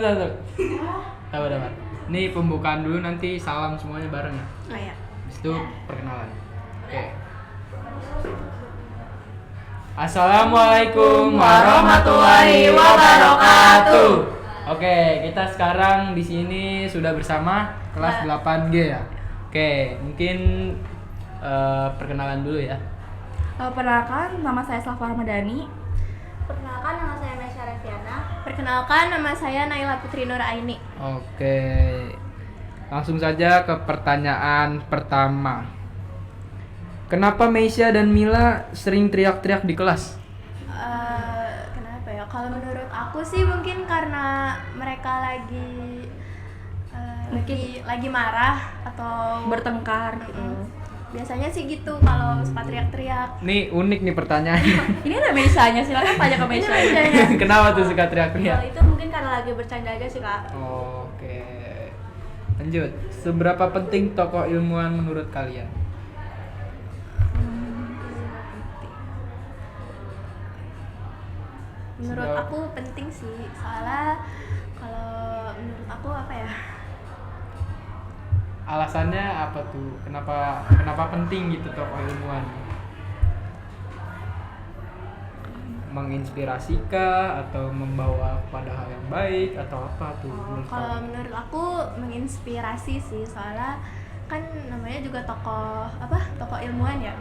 Sabar. Ini pembukaan dulu, nanti salam semuanya bareng ya. Oh ya. Habis itu perkenalan. Oke. Assalamualaikum warahmatullahi wabarakatuh. Oke, kita sekarang di sini sudah bersama kelas 8G ya. Oke, mungkin perkenalan dulu ya. Perkenalkan, nama saya Salva Ramadhani. Perkenalkan, nama saya Mesya Reviana. Perkenalkan, nama saya Naila Putri Nur Aini. Oke, langsung saja ke pertanyaan pertama. Kenapa Meisya dan Mila sering teriak-teriak di kelas? Kenapa ya? Kalau menurut aku sih mungkin karena mereka lagi marah atau Bertengkar gitu. biasanya sih gitu kalau suka teriak-teriak. Nih unik nih pertanyaannya. Ini ada Meisanya, silakan tanya ke Meisanya. Kenapa tuh suka teriak-teriak? Kalau itu mungkin karena lagi bercanda aja sih, Kak. Oke, lanjut. Seberapa penting tokoh ilmuwan menurut kalian? Menurut Sudah. aku penting sih, soalnya kalau menurut aku apa ya? Alasannya apa tuh? Kenapa penting gitu tokoh ilmuwan? Menginspirasi kah atau membawa pada hal yang baik atau apa tuh? Menurut Kalau kalian? menurut aku menginspirasi sih, soalnya kan namanya juga tokoh ilmuwan ya.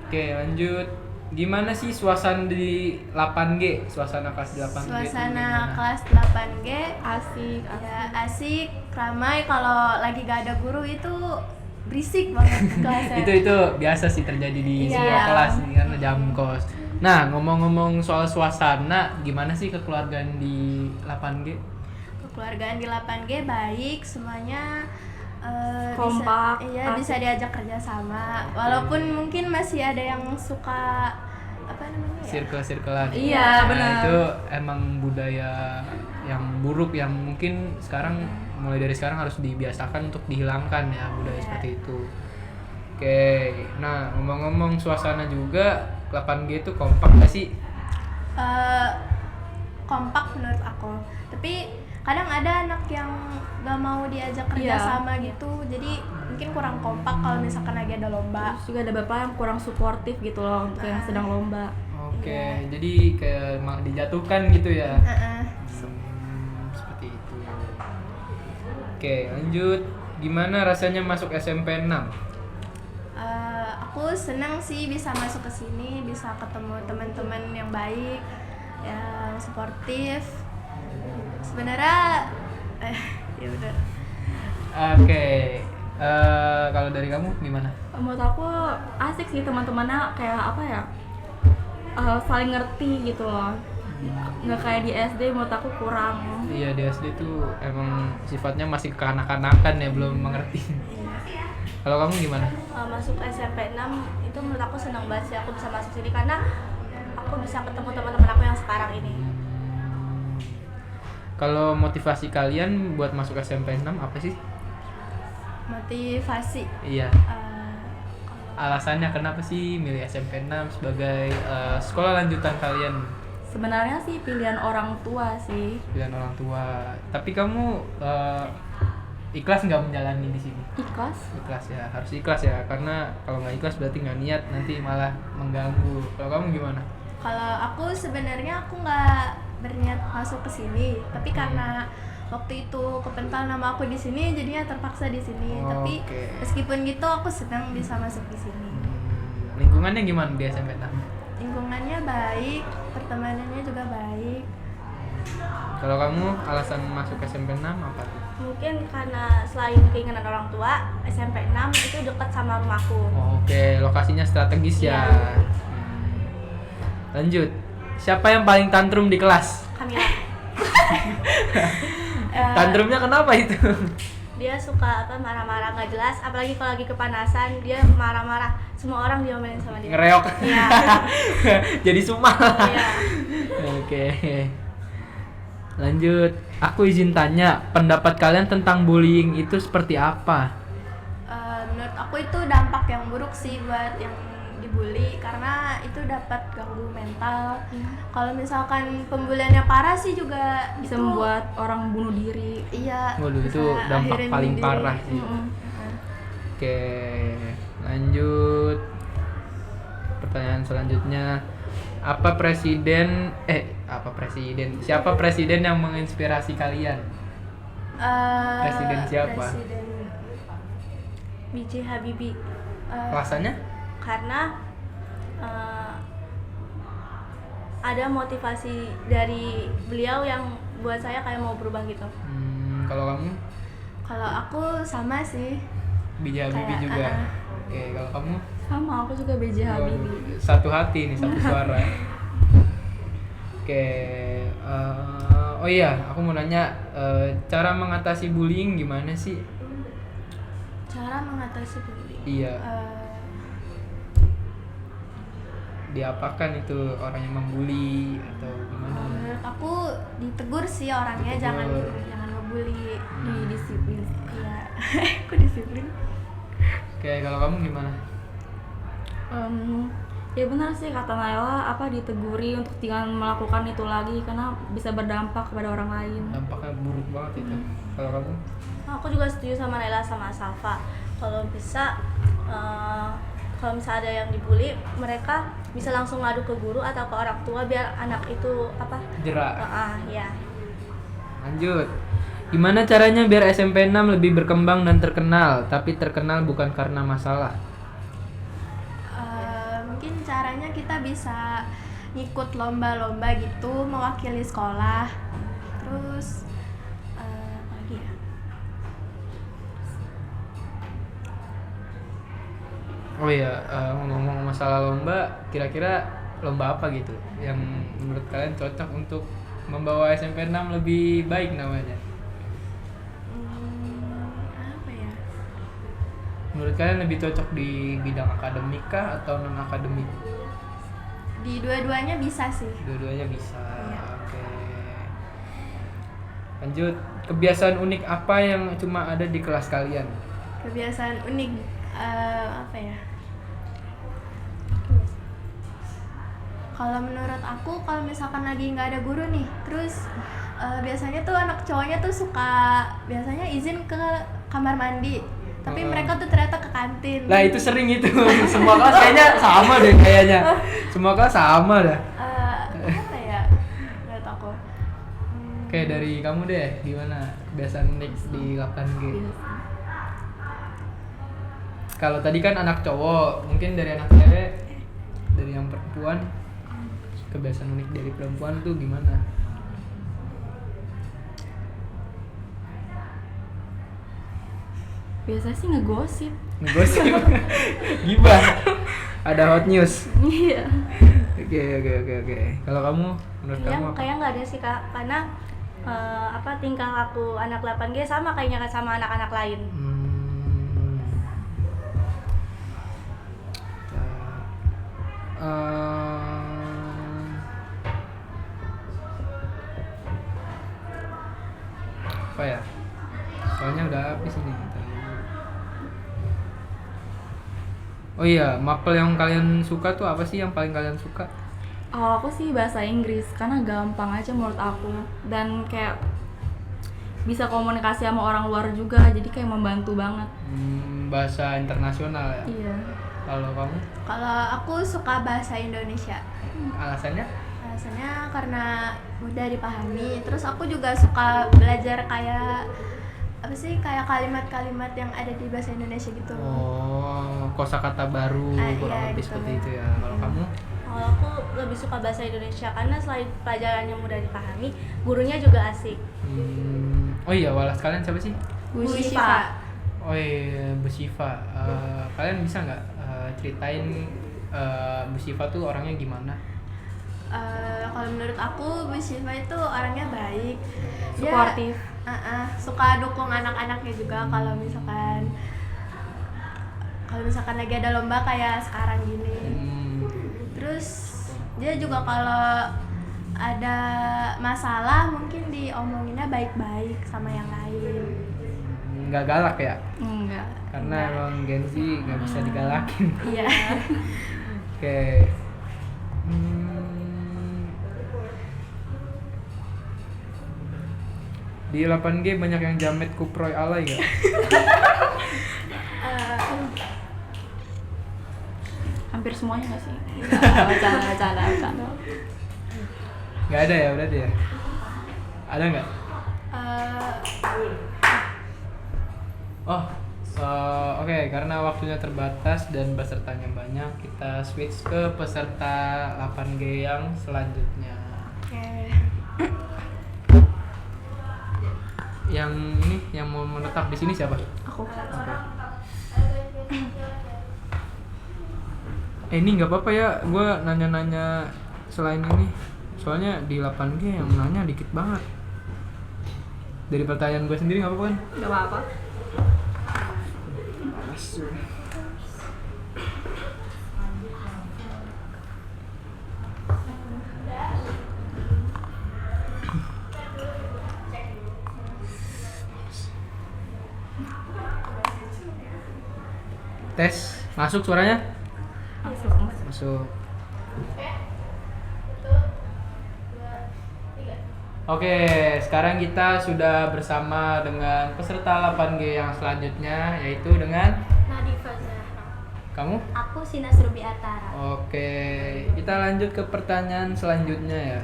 Oke, lanjut. Gimana sih suasana di 8G? Suasana kelas 8G. Suasana kelas 8G Asik. ya asik, ramai. Kalau lagi gak ada guru itu berisik banget kelasnya. itu biasa sih terjadi di Iya. semua kelas nih karena jam kos. Nah, ngomong-ngomong soal suasana, gimana sih kekeluargaan di 8G? Kekeluargaan di 8G baik, semuanya Kompak, bisa asik. diajak kerja sama. Walaupun mungkin masih ada yang suka apa namanya ya? Circle-circlean. Iya, Nah, benar. itu emang budaya yang buruk yang mungkin mulai dari sekarang harus dibiasakan untuk dihilangkan ya budaya Iya. seperti itu. Oke, nah ngomong-ngomong suasana juga 8G itu kompak gak sih? Kompak menurut aku. Tapi kadang ada anak yang gak mau diajak kerja Iya. sama gitu, jadi mungkin kurang kompak kalau misalkan lagi ada lomba. Terus juga ada bapak yang kurang suportif gitu loh untuk yang sedang lomba. Oke, Iya. jadi kayak malah dijatuhkan gitu ya. Seperti itu. Oke, lanjut. Gimana rasanya masuk SMP 6? Aku senang sih bisa masuk ke sini, bisa ketemu teman-teman yang baik, yang suportif. Sebenarnya ya benar. Oke. Kalau dari kamu gimana? Menurut aku asik sih, teman-temannya kayak apa ya, saling ngerti gitu loh. Nggak kayak di SD, menurut aku kurang. Iya, di SD tuh emang sifatnya masih kekanak-kanakan ya, belum mengerti. Kalau kamu gimana? Masuk SMP 6 itu menurut aku senang banget sih aku bisa masuk sini karena aku bisa ketemu teman-teman aku yang sekarang ini. Kalau motivasi kalian buat masuk SMP 6 apa sih? Motivasi. Iya. Alasannya kenapa sih milih SMP 6 sebagai sekolah lanjutan kalian? Sebenarnya sih pilihan orang tua sih. Pilihan orang tua. Tapi kamu ikhlas nggak menjalani di sini? Ikhlas. Ikhlas ya, harus ikhlas ya, karena kalau nggak ikhlas berarti nggak niat, nanti malah mengganggu. Kalau kamu gimana? Kalau aku sebenarnya aku nggak berniat masuk ke sini, tapi karena waktu itu kepental nama aku di sini, jadinya terpaksa di sini. Tapi Oke. meskipun gitu aku senang bisa masuk di sini. Lingkungannya gimana di SMP 6? Lingkungannya baik, pertemanannya juga baik. Kalau kamu alasan masuk SMP 6 apa tuh? Mungkin karena selain keinginan orang tua, SMP 6 itu dekat sama rumahku. Oke, lokasinya strategis ya. Iya. Lanjut. Siapa yang paling tantrum di kelas? Kamila. Tantrumnya kenapa itu? Dia suka marah-marah nggak jelas, apalagi kalau lagi kepanasan dia marah-marah. Semua orang diomelin sama dia. Ngereok. Iya. Jadi sumal. Iya. Oke. Lanjut. Aku izin tanya, pendapat kalian tentang bullying itu seperti apa? Menurut aku itu dampak yang buruk sih buat yang di dibully karena itu dapat ganggu mental. Kalau misalkan pembuliannya parah sih juga Bisa itu, membuat orang bunuh diri. iya. Waduh, bisa itu dampak akhirin paling diri. parah sih. Mm-mm. Oke, lanjut. Pertanyaan selanjutnya, siapa presiden yang menginspirasi kalian? Presiden siapa? Presiden, B.J. Habibie. Alasannya? Karena ada motivasi dari beliau yang buat saya kayak mau berubah gitu. Kalau kamu? kalau aku sama sih. B.J. Habibie Kayak, juga. Oke, kalau kamu? Sama, aku juga B.J. Habibie. Waduh, satu hati nih, satu suara. Oke, oh iya, aku mau nanya, cara mengatasi bullying gimana sih? Cara mengatasi bullying. Iya. Eh, Diapakan itu orang yang membuli atau gimana? menurut aku ditegur sih orangnya, Ditegur. jangan ngebully. Disiplin. Iya. Aku disiplin. Oke, kalau kamu gimana? Ya benar sih kata Naila, diteguri untuk jangan melakukan itu lagi karena bisa berdampak kepada orang lain. Dampaknya buruk banget itu. Kalau kamu? Aku juga setuju sama Naila sama Salva. Kalau bisa kalau misalnya ada yang dibully, mereka bisa langsung ngadu ke guru atau ke orang tua biar anak itu Jerak. ya. Lanjut. Gimana caranya biar SMP 6 lebih berkembang dan terkenal, tapi terkenal bukan karena masalah? Mungkin caranya kita bisa ngikut lomba-lomba gitu, mewakili sekolah. Terus apa lagi ya? Oh iya, ngomong masalah lomba, kira-kira lomba apa gitu yang menurut kalian cocok untuk membawa SMP 6 lebih baik namanya? Apa ya? Menurut kalian lebih cocok di bidang akademik kah atau non akademik? Di dua-duanya bisa sih. Dua-duanya bisa. Iya. Oke. Lanjut, kebiasaan unik apa yang cuma ada di kelas kalian? Kebiasaan unik apa ya? Kalau menurut aku, kalau misalkan lagi nggak ada guru nih, terus biasanya tuh anak cowoknya tuh suka biasanya izin ke kamar mandi, tapi mereka tuh ternyata ke kantin. Lah itu sering itu. Semua kelas kayaknya sama deh kayaknya. Semua kelas sama dah. Apa ya? Menurut aku. Oke, dari kamu deh, gimana kebiasaan unik di 8G? Kalau tadi kan anak cowok, mungkin dari anak cewek, dari yang perempuan, kebiasaan unik dari perempuan tuh gimana? Biasa sih ngegosip. Ngegosip. Gibah. Ada hot news. Iya. Oke. Kalau kamu, menurut kamu apa? Kayak nggak ada sih Kak, karena tingkah aku anak 8G sama kayaknya sama anak-anak lain. Apa ya? Soalnya udah habis ini. Oh iya, mapel yang kalian suka tuh apa sih yang paling kalian suka? Aku sih bahasa Inggris karena gampang aja menurut aku dan kayak bisa komunikasi sama orang luar juga, jadi kayak membantu banget. Bahasa internasional ya? Iya. Kalau kamu? Kalau aku suka bahasa Indonesia. Alasannya? Alasannya karena mudah dipahami. Terus aku juga suka belajar kayak apa sih, kayak kalimat-kalimat yang ada di bahasa Indonesia gitu. Oh, kosakata baru, kurang iya, lebih gitu. seperti itu ya. Kalau kamu? Kalau aku lebih suka bahasa Indonesia karena selain pelajarannya mudah dipahami, gurunya juga asik. Oh iya, walas kalian siapa sih? Bu Syifa. Syifa. Oh iya, Bu Syifa. Kalian bisa nggak ceritain Bu Syifa tuh orangnya gimana? Kalau menurut aku Bu Syifa itu orangnya baik. Dia, Suportif. suka dukung anak-anaknya juga kalau misalkan lagi ada lomba kayak sekarang gini. Terus dia juga kalau ada masalah mungkin diomonginnya baik-baik sama yang lain. Nggak galak ya? Enggak. Karena emang Gen Z nggak bisa digalakin. Iya. Oke. Di 8G banyak yang jamet kuproy alay gak? Hampir semuanya nggak sih? Bercanda. Gak ada ya berarti ya? Ada nggak? Oh, oke, karena waktunya terbatas dan pesertanya banyak, kita switch ke peserta 8G yang selanjutnya. Yang ini, yang mau menetap di sini siapa? Aku. Oke. Ini nggak apa-apa ya, gue nanya-nanya selain ini. Soalnya di 8G yang nanya dikit banget. Dari pertanyaan gue sendiri nggak apa-apa kan? Nggak apa-apa. Tes, masuk suaranya? Masuk. Masuk. Oke, sekarang kita sudah bersama dengan peserta 8G yang selanjutnya, yaitu dengan Nadifa Zahra. kamu. Aku Sinas Rubi Atara. Oke, kita lanjut ke pertanyaan selanjutnya ya.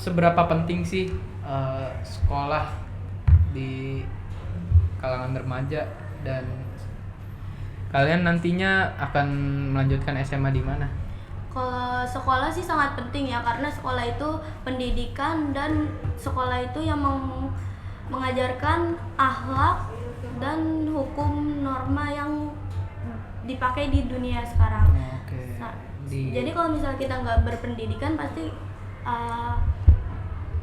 Seberapa penting sih sekolah di kalangan remaja, dan kalian nantinya akan melanjutkan SMA di mana? Kalau sekolah sih sangat penting ya, karena sekolah itu pendidikan dan sekolah itu yang mengajarkan akhlak dan hukum norma yang dipakai di dunia sekarang. Oke. Jadi kalau misalnya kita nggak berpendidikan pasti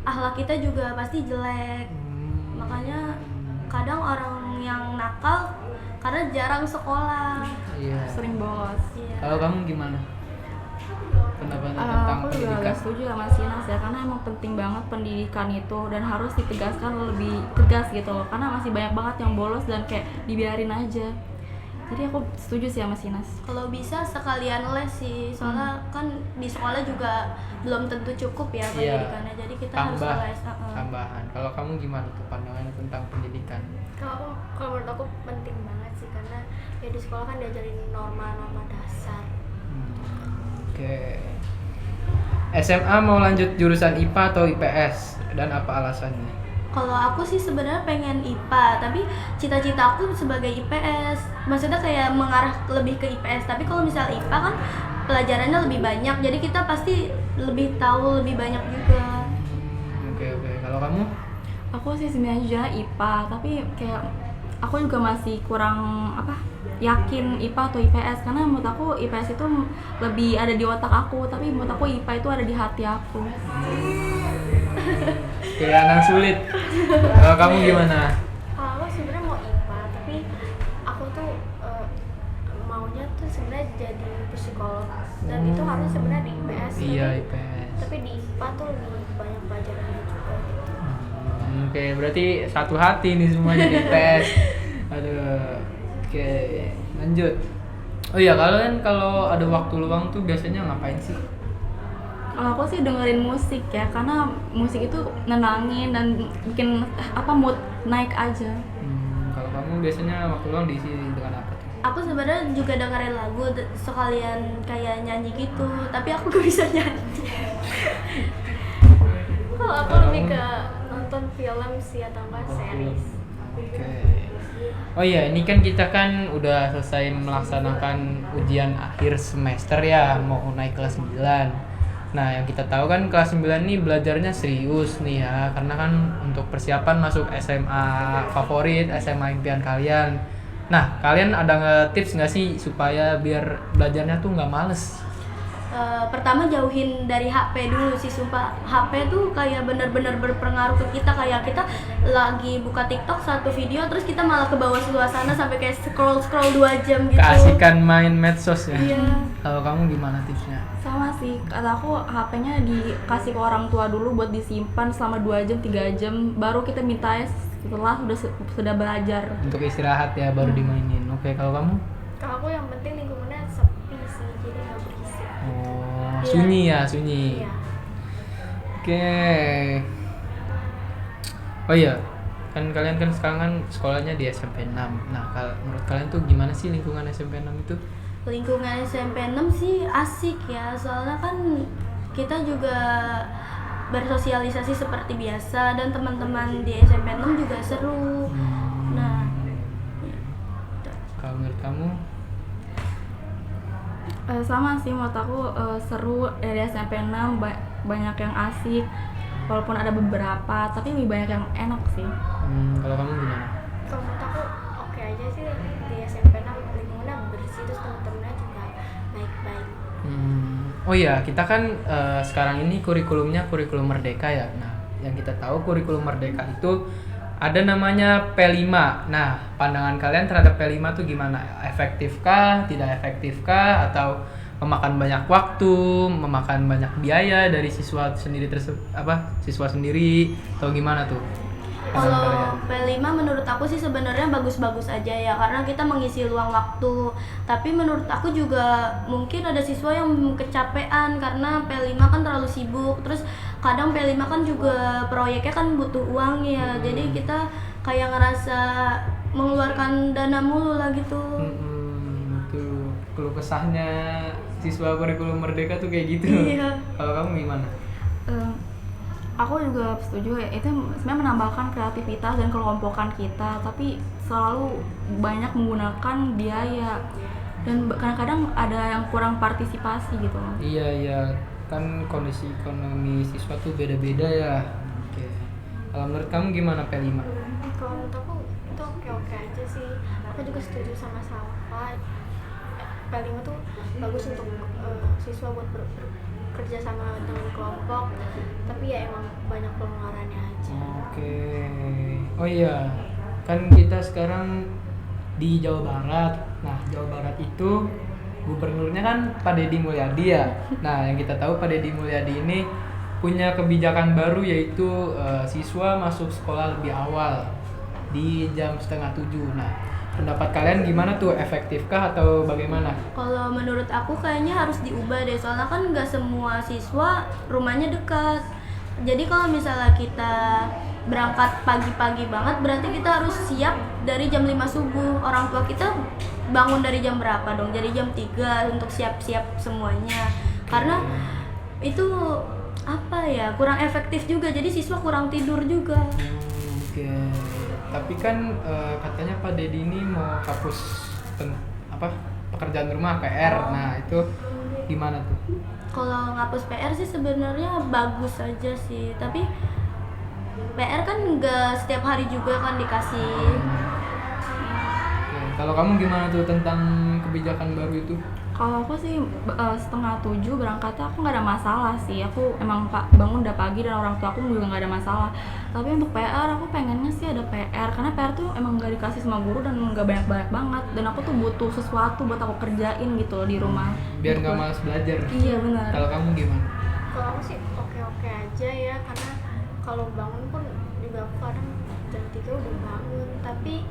akhlak kita juga pasti jelek. Makanya kadang orang yang nakal karena jarang sekolah. Iya. Sering bolos. Iya. Kalau kamu gimana? Pendapatnya tentang Aku juga pendidikan? agak setuju sama Sinas ya, karena emang penting banget pendidikan itu dan harus ditegaskan lebih tegas gitu loh, karena masih banyak banget yang bolos dan kayak dibiarin aja. Jadi aku setuju sih sama Sinas. Kalau bisa sekalian les sih, soalnya kan di sekolah juga belum tentu cukup ya pendidikannya. Jadi kita harus les. Tambahan. Kalau kamu gimana tuh pandangannya tentang pendidikan? Kalau menurut aku penting banget sih, karena ya di sekolah kan diajarin norma-norma dasar. Oke. SMA mau lanjut jurusan IPA atau IPS, dan apa alasannya? Kalau aku sih sebenarnya pengen IPA, tapi cita-cita aku sebagai IPS. Maksudnya kayak mengarah lebih ke IPS, tapi kalau misal IPA kan pelajarannya lebih banyak, jadi kita pasti lebih tahu lebih banyak juga. Oke. Kalau kamu? Aku sih sebenarnya IPA, tapi kayak aku juga masih kurang yakin IPA atau IPS, karena menurut aku IPS itu lebih ada di otak aku, tapi menurut aku IPA itu ada di hati aku. Kayak anak sulit. Kalau kamu gimana? Kalau aku sebenarnya mau IPA, tapi aku tuh maunya tuh sebenarnya jadi psikolog, dan itu harus sebenarnya di IPS. Iya, tapi, IPS. tapi di IPA tuh lebih banyak pelajarannya juga gitu. Oke, berarti satu hati nih semuanya di IPS. Aduh. Oke, lanjut. Oh iya, kalian kalau ada waktu luang tuh biasanya ngapain sih? Kalau aku sih dengerin musik ya, karena musik itu nenangin dan bikin mood naik aja. Kalau kamu biasanya waktu luang diisi dengan apa tuh? Aku sebenarnya juga dengerin lagu sekalian kayak nyanyi gitu, tapi aku gak bisa nyanyi. Kalau aku lebih ke nonton film sih atau enggak series. Oke. Oh iya, ini kan kita kan udah selesai melaksanakan ujian akhir semester ya, mau naik kelas 9. Nah, yang kita tahu kan kelas 9 nih belajarnya serius nih ya, karena kan untuk persiapan masuk SMA favorit, SMA impian kalian. Nah, kalian ada tips nggak sih supaya biar belajarnya tuh nggak males? Pertama jauhin dari HP dulu sih, sumpah. HP tuh kayak bener-bener berpengaruh ke kita, kayak kita lagi buka TikTok satu video terus kita malah ke bawah suasana sampai kayak scroll 2 jam gitu. Keasikan main medsos ya. Iya. Kalau kamu gimana tipsnya? Sama sih, kata aku HP-nya dikasih ke orang tua dulu buat disimpan selama 2 jam, 3 jam, baru kita minta setelah sudah belajar. Untuk istirahat ya baru dimainin. Oke, kalau kamu? Kalau aku yang penting lingkungannya sepi sih, jadi nggak berisik. Oh, Iya. sunyi ya, sunyi. Iya. Oke. Oh iya, kan kalian kan sekarang kan sekolahnya di SMP 6. Nah, menurut kalian tuh gimana sih lingkungan SMP 6 itu? Lingkungan SMP 6 sih asik ya, soalnya kan kita juga bersosialisasi seperti biasa dan teman-teman di SMP 6 juga seru. Nah, Kalau menurut kamu? Sama sih menurut aku seru dari SMP 6 banyak yang asik walaupun ada beberapa tapi lebih banyak yang enak sih. Kalau kamu gimana? Kalau menurut aku oke aja sih di SMP 6 lingkungannya bersih, terus teman-temannya juga baik-baik. Oh iya, kita kan sekarang ini kurikulumnya kurikulum merdeka ya. Nah, yang kita tahu kurikulum merdeka itu ada namanya P5. Nah, pandangan kalian terhadap P5 tuh gimana? Efektifkah, tidak efektifkah, atau memakan banyak waktu, memakan banyak biaya dari siswa sendiri siswa sendiri atau gimana tuh? kalau P5 menurut aku sih sebenarnya bagus-bagus aja ya, karena kita mengisi luang waktu. Tapi menurut aku juga mungkin ada siswa yang kecapean karena P5 kan terlalu sibuk. Terus kadang P5 kan juga proyeknya kan butuh uang ya. Jadi kita kayak ngerasa mengeluarkan dana mulu lah gitu. Tuh keluh kesahnya siswa kurikulum merdeka tuh kayak gitu. Iya. Kalau kamu gimana? Aku juga setuju ya, itu sebenarnya menambahkan kreativitas dan kelompokan kita, tapi selalu banyak menggunakan biaya dan kadang-kadang ada yang kurang partisipasi gitu. Iya, kan kondisi ekonomi siswa tuh beda-beda ya. Oke. Kalau menurut kamu gimana P5? Kalau menurut aku itu oke-oke aja sih. Aku juga setuju sama Salva. P5 tuh bagus untuk siswa buat bekerja sama dengan kelompok, tapi ya emang banyak pengeluarannya aja. Oke. Oh iya, kan kita sekarang di Jawa Barat. Nah, Jawa Barat itu gubernurnya kan Pak Deddy Mulyadi ya. Nah, yang kita tahu Pak Deddy Mulyadi ini punya kebijakan baru, yaitu siswa masuk sekolah lebih awal di jam 6:30. Nah, pendapat kalian gimana tuh? Efektifkah atau bagaimana? Kalau menurut aku kayaknya harus diubah deh, soalnya kan nggak semua siswa rumahnya dekat. Jadi kalau misalnya kita berangkat pagi-pagi banget, berarti kita harus siap dari jam 5 subuh. Orang tua kita bangun dari jam berapa dong? Jadi jam 3 untuk siap-siap semuanya. Karena itu apa ya, kurang efektif juga, jadi siswa kurang tidur juga. Oke. Tapi kan katanya Pak Deddy ini mau hapus pekerjaan rumah PR. Nah, itu gimana tuh? Kalau ngapus PR sih sebenarnya bagus aja sih, tapi PR kan nggak setiap hari juga kan dikasih. Oke. Kalau kamu gimana tuh tentang kebijakan baru itu? Kalau aku sih 6:30 berangkatnya aku nggak ada masalah sih. Aku emang bangun udah pagi dan orang tua aku juga nggak ada masalah. Tapi untuk PR aku pengennya sih ada PR, karena PR tuh emang nggak dikasih sama guru dan nggak banyak banget. Dan aku tuh butuh sesuatu buat aku kerjain gitu loh di rumah. Biar nggak malas belajar. Iya benar. Kalau kamu gimana? Kalau aku sih oke-oke aja ya, karena kalau bangun pun juga aku kadang jam 3 udah bangun. Tapi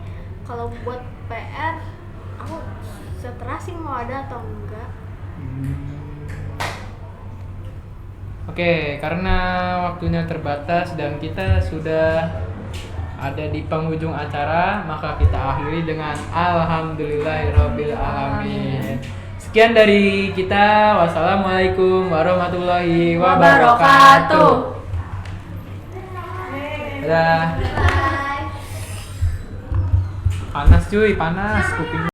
kalau buat PR aku setelah sih mau ada atau enggak. Oke, karena waktunya terbatas dan kita sudah ada di penghujung acara, maka kita akhiri dengan alhamdulillahirabbil alamin. Sekian dari kita. Wassalamualaikum warahmatullahi wabarakatuh. Dadah. Panas cuy, panas kuping.